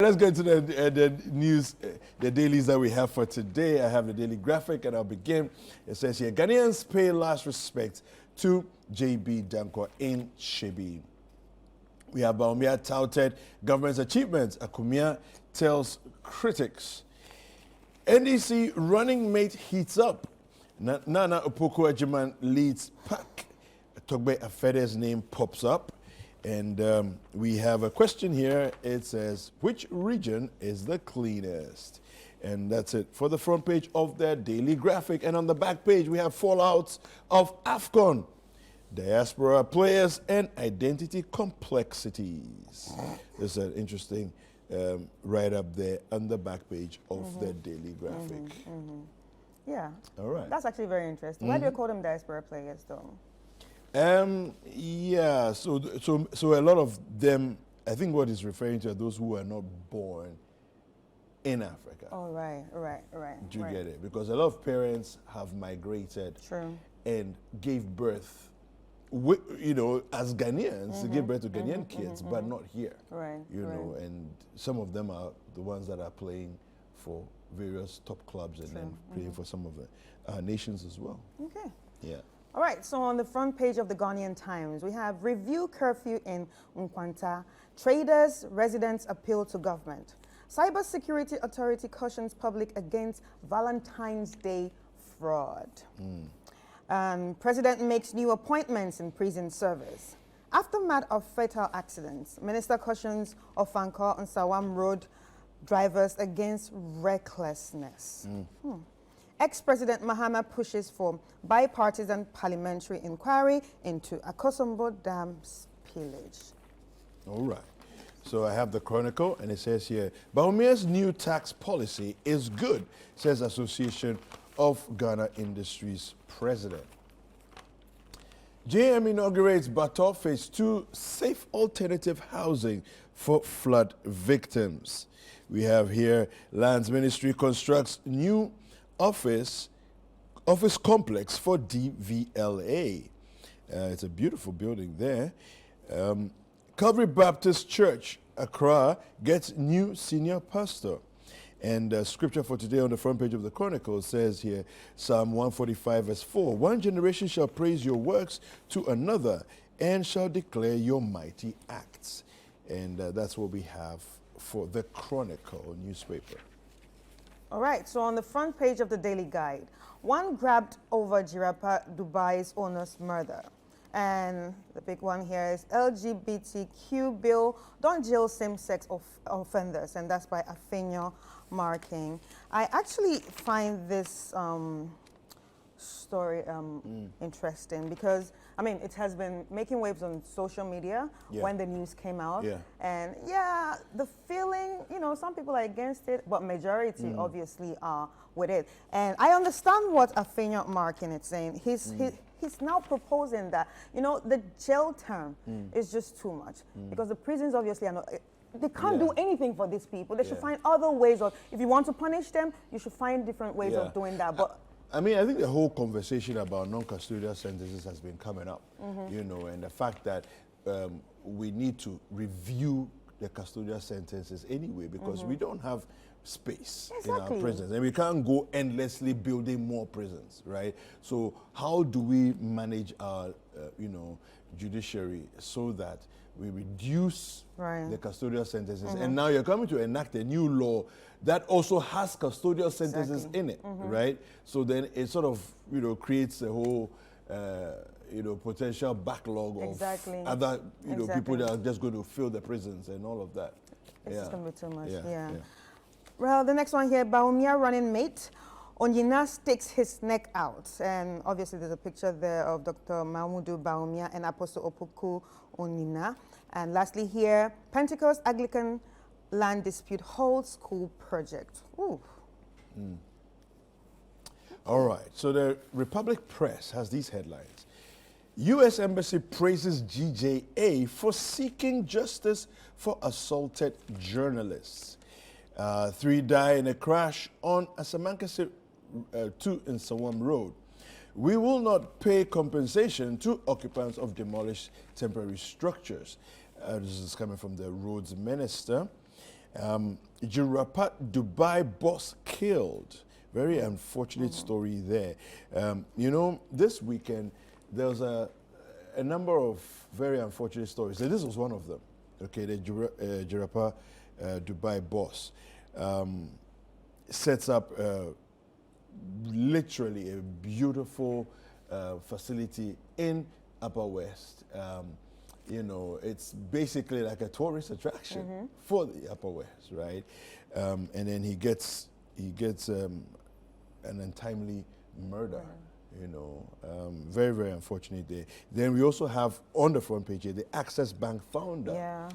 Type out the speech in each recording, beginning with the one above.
Let's get to the news, the dailies that we have for today. I have the daily graphic and I'll begin. It says here, Ghanaians pay last respect to J.B. Danko in Shebi. We have Bawumia touted government's achievements. Akumia tells critics. NDC running mate heats up. Nana Opoku Ajiman leads pack. Togbe Afede's name pops up. And we have a question here. It says, which region is the cleanest? And that's it for the front page of their daily graphic. And on the back page, we have fallouts of AFCON, diaspora players, and identity complexities. There's an interesting write-up there on the back page of their daily graphic. Yeah. All right. That's actually very interesting. Why do you call them diaspora players, though? Yeah, so a lot of them, I think what is referring to are those who are not born in Africa. Oh, right. Do you get it? Because a lot of parents have migrated and gave birth, as Ghanaians, they gave birth to Ghanaian kids, but not here. Right. You know, and some of them are the ones that are playing for various top clubs and then playing for some of the nations as well. Okay. Yeah. All right, so on the front page of the Ghanaian Times, we have review curfew in Nkwanta. Traders, residents appeal to government. Cybersecurity Authority cautions public against Valentine's Day fraud. President makes new appointments in prison service. Aftermath of fatal accidents, Minister cautions Ofankor and Sawam Road drivers against recklessness. Ex-President Mahama pushes for bipartisan parliamentary inquiry into Akosombo Dam spillage. All right. So I have the Chronicle, and it says here, Bawumia's new tax policy is good, says Association of Ghana Industries president. JM inaugurates Bato Phase 2 safe alternative housing for flood victims. We have here, Lands Ministry constructs new office complex for DVLA. It's a beautiful building there. Calvary Baptist Church, Accra, gets new senior pastor. And scripture for today on the front page of the Chronicle says here, Psalm 145 verse 4, one generation shall praise your works to another and shall declare your mighty acts. And that's what we have for the Chronicle newspaper. All right, so on the front page of the Daily Guide, one grabbed over Jirapa Dubai's owner's murder. And the big one here is LGBTQ bill, don't jail same-sex offenders, and that's by Afenyo Marking. I actually find this story interesting because, I mean, it has been making waves on social media when the news came out. And the feeling, some people are against it, but majority obviously are with it. And I understand what Afenyo Marking is saying. He's now proposing that, the jail term is just too much because the prisons obviously are not, they can't do anything for these people. They should find other ways of, if you want to punish them, you should find different ways of doing that. But I mean, I think the whole conversation about non-custodial sentences has been coming up, and the fact that we need to review the custodial sentences anyway because we don't have space in our prisons and we can't go endlessly building more prisons, right? So how do we manage our, judiciary so that we reduce the custodial sentences? And now you're coming to enact a new law that also has custodial sentences in it, right? So then it sort of, creates a whole, potential backlog of other, people that are just going to fill the prisons and all of that. It's just going to be too much, Well, the next one here, Bawumia running mate. Onyina sticks his neck out. And obviously there's a picture there of Dr. Mahmudu Bawumia and Apostle Opoku Onyina. And lastly here, Pentecost Anglican land dispute holds school project. Ooh. All right, so the Republic Press has these headlines. U.S. Embassy praises GJA for seeking justice for assaulted journalists. 3 die in a crash on Asamankase 2 in Sawam Road. We will not pay compensation to occupants of demolished temporary structures. This is coming from the roads minister. Jurapa Dubai boss killed. Very unfortunate story there. This weekend there was a number of very unfortunate stories. And this was one of them. Okay, the Jurapa Dubai boss sets up literally a beautiful facility in Upper West. It's basically like a tourist attraction for the Upper West, right? And then he gets an untimely murder. Very, very unfortunate day. Then we also have on the front page here the Access Bank founder. Yeah.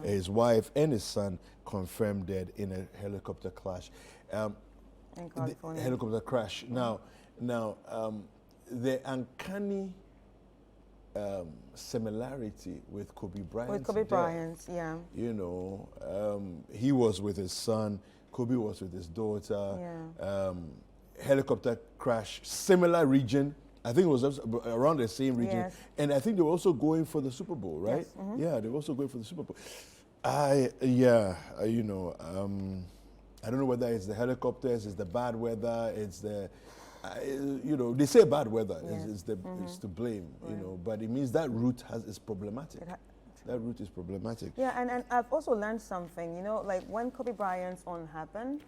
His wife and his son confirmed dead in a helicopter crash. In California. Helicopter crash. Now, the uncanny similarity with Kobe Bryant. With Kobe Bryant, yeah. He was with his son. Kobe was with his daughter. Yeah. Helicopter crash, similar region. I think it was around the same region. Yes. And I think they were also going for the Super Bowl, right? Yes. Mm-hmm. Yeah, they were also going for the Super Bowl. I don't know whether it's the helicopters, it's the bad weather, it's the, they say bad weather is to blame, but it means that route is problematic. That route is problematic. Yeah, and I've also learned something, like when Kobe Bryant's on happened,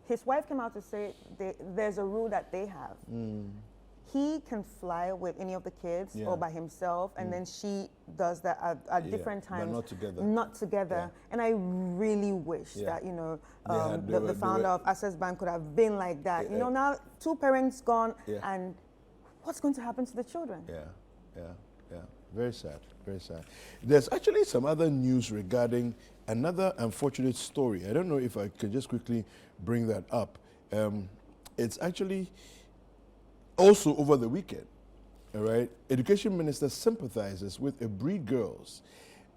his wife came out to say there's a rule that they have. He can fly with any of the kids or by himself, and then she does that at different times. But not together. Not together. Yeah. And I really wish that, the founder of Access Bank could have been like that. Now two parents gone, and what's going to happen to the children? Yeah. Very sad, very sad. There's actually some other news regarding another unfortunate story. I don't know if I can just quickly bring that up. It's actually also over the weekend, all right? Education Minister sympathizes with a Breed Girls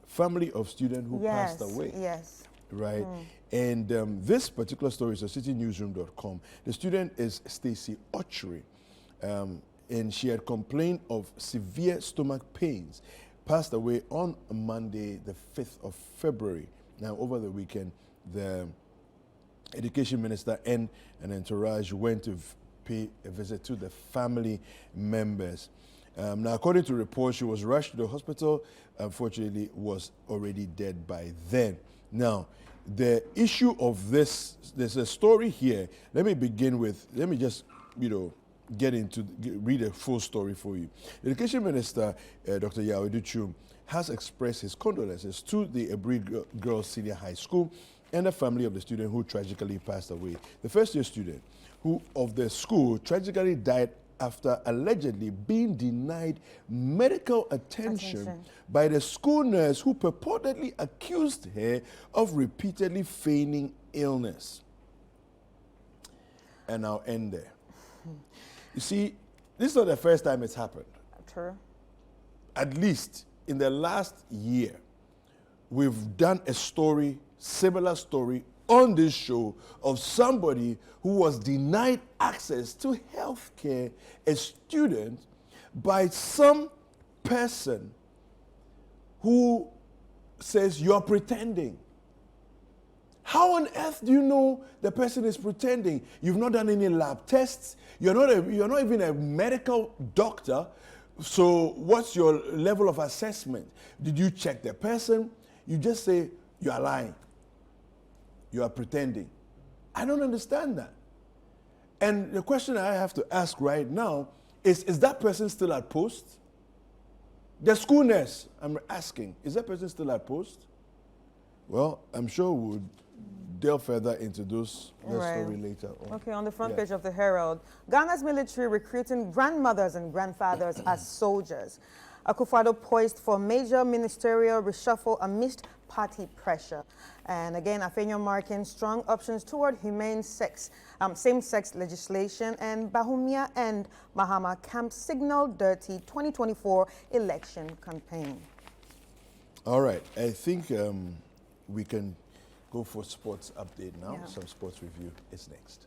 family of student who passed away. Yes. Right? And this particular story is on citinewsroom.com. The student is Stacey Ochre. And she had complained of severe stomach pains, passed away on Monday, the 5th of February. Now, over the weekend, the Education Minister and an entourage went to pay a visit to the family members. Now, according to reports, she was rushed to the hospital. Unfortunately, was already dead by then. Now, the issue of this, there's a story here. Let me just, read a full story for you. The Education Minister, Dr. Yao Duchum, has expressed his condolences to the Breed Girls Senior High School and the family of the student who tragically passed away. The first-year student of the school tragically died after allegedly being denied medical attention by the school nurse who purportedly accused her of repeatedly feigning illness. And I'll end there. You see, this is not the first time it's happened. True. At least in the last year, we've done a story, similar story, on this show of somebody who was denied access to health care, a student, by some person who says you're pretending. How on earth do you know the person is pretending? You've not done any lab tests. You're not even a medical doctor. So what's your level of assessment? Did you check the person? You just say you are lying. You are pretending. I don't understand that. And the question I have to ask right now is that person still at post? The school nurse, I'm asking, is that person still at post? Well, I'm sure we'll delve further into that story later on. Okay, on the front page of the Herald, Ghana's military recruiting grandmothers and grandfathers as soldiers. Akufo-Addo poised for major ministerial reshuffle amidst party pressure. And again, Afenyo marking strong options toward humane same-sex legislation, and Bahumia and Mahama camp signal dirty 2024 election campaign. All right, I think we can go for sports update now. Yeah. Some sports review is next.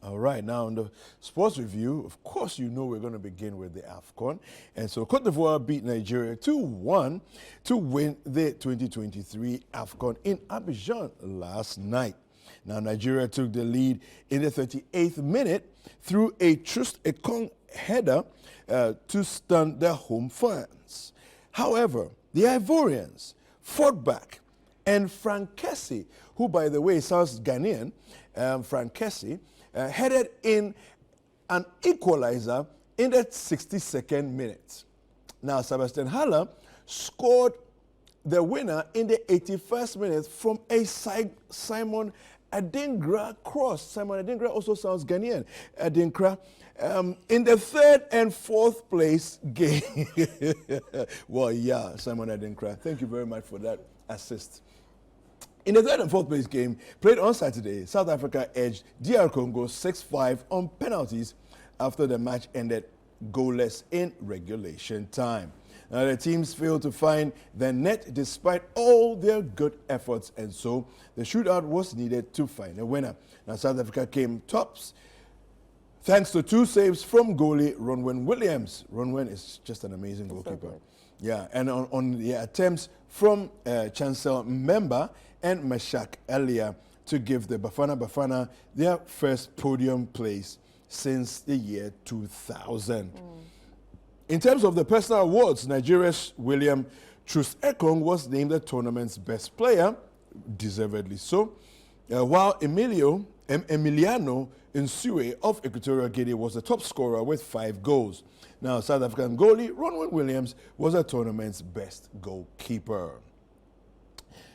All right, now on the sports review, of course, you know we're going to begin with the AFCON. And so Cote d'Ivoire beat Nigeria 2-1 to win the 2023 AFCON in Abidjan last night. Now, Nigeria took the lead in the 38th minute through a Trust Ekong header to stun their home fans. However, the Ivorians fought back, and Frank Kessie, who, by the way, sounds Ghanaian, Frank Kessie, headed in an equalizer in the 62nd minute. Now, Sebastian Haller scored the winner in the 81st minute from a Simon Adingra cross. Simon Adingra also sounds Ghanaian. Adingra. In the third and fourth place game. Well, yeah, Simon Adingra. Thank you very much for that assist. In the third and fourth place game played on Saturday, South Africa edged DR Congo 6-5 on penalties after the match ended goalless in regulation time. Now, the teams failed to find the net despite all their good efforts, and so the shootout was needed to find a winner. Now, South Africa came tops thanks to 2 saves from goalie Ronwen Williams. Ronwen is just an amazing goalkeeper. Yeah, and on the attempts from Chancel Memba and Meshak Elia to give the Bafana their first podium place since the year 2000. In terms of the personal awards, Nigeria's William Trust Ekong was named the tournament's best player, deservedly so, while Emiliano Nsue of Equatorial Guinea was the top scorer with 5 goals. Now, South African goalie Ronwen Williams was the tournament's best goalkeeper.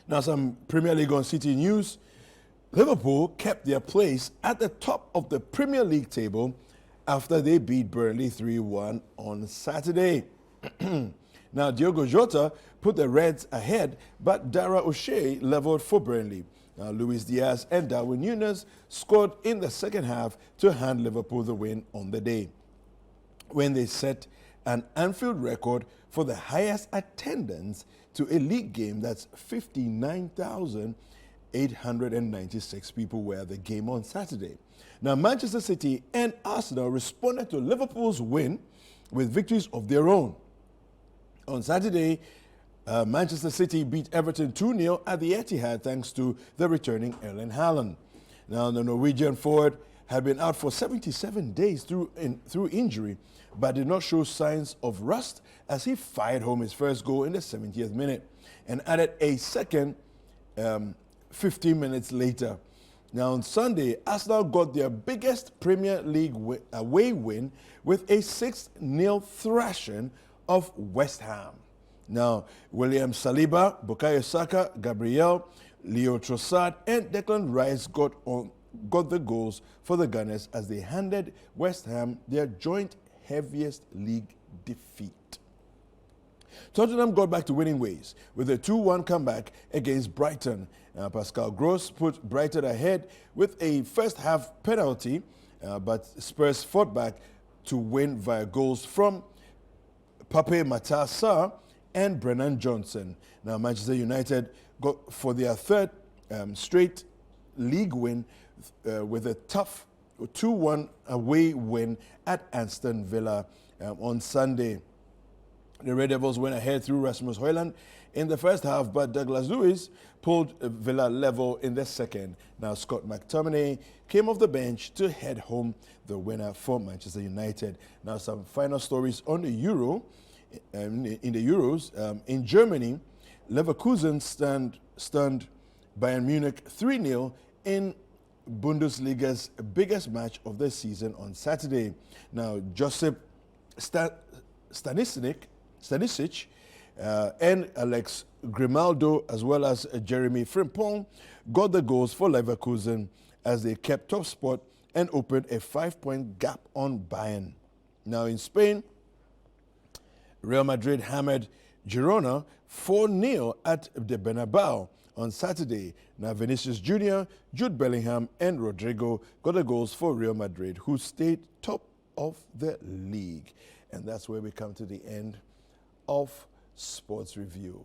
Now, some Premier League on Citi news. Liverpool kept their place at the top of the Premier League table after they beat Burnley 3-1 on Saturday. Now, Diogo Jota put the Reds ahead, but Dara O'Shea leveled for Burnley. Now, Luis Diaz and Darwin Núñez scored in the second half to hand Liverpool the win on the day, when they set an Anfield record for the highest attendance to a league game. That's 59,896 people were at the game on Saturday. Now, Manchester City and Arsenal responded to Liverpool's win with victories of their own. On Saturday, Manchester City beat Everton 2-0 at the Etihad thanks to the returning Erling Haaland. Now, the Norwegian forward had been out for 77 days through injury, but did not show signs of rust as he fired home his first goal in the 70th minute and added a second 15 minutes later. Now, on Sunday, Arsenal got their biggest Premier League away win with a 6-0 thrashing of West Ham. Now, William Saliba, Bukayo Saka, Gabriel, Leo Trossard, and Declan Rice got the goals for the Gunners as they handed West Ham their joint heaviest league defeat. Tottenham got back to winning ways with a 2-1 comeback against Brighton. Pascal Gross put Brighton ahead with a first-half penalty, but Spurs fought back to win via goals from Pape Matar Sarr and Brennan Johnson. Now, Manchester United got for their third straight league win with a tough 2-1 away win at Aston Villa on Sunday. The Red Devils went ahead through Rasmus Højlund in the first half, but Douglas Luiz pulled Villa level in the second. Now, Scott McTominay came off the bench to head home the winner for Manchester United. Now, some final stories on the Euro. In the Euros, in Germany, Leverkusen stunned Bayern Munich 3-0 in Bundesliga's biggest match of the season on Saturday. Now, Josip Stanisic and Alex Grimaldo, as well as Jeremy Frimpong, got the goals for Leverkusen as they kept top spot and opened a 5-point gap on Bayern. Now, in Spain, Real Madrid hammered Girona 4-0 at the Bernabeu on Saturday. Now, Vinicius Jr., Jude Bellingham, and Rodrigo got the goals for Real Madrid, who stayed top of the league. And that's where we come to the end of Sports Review.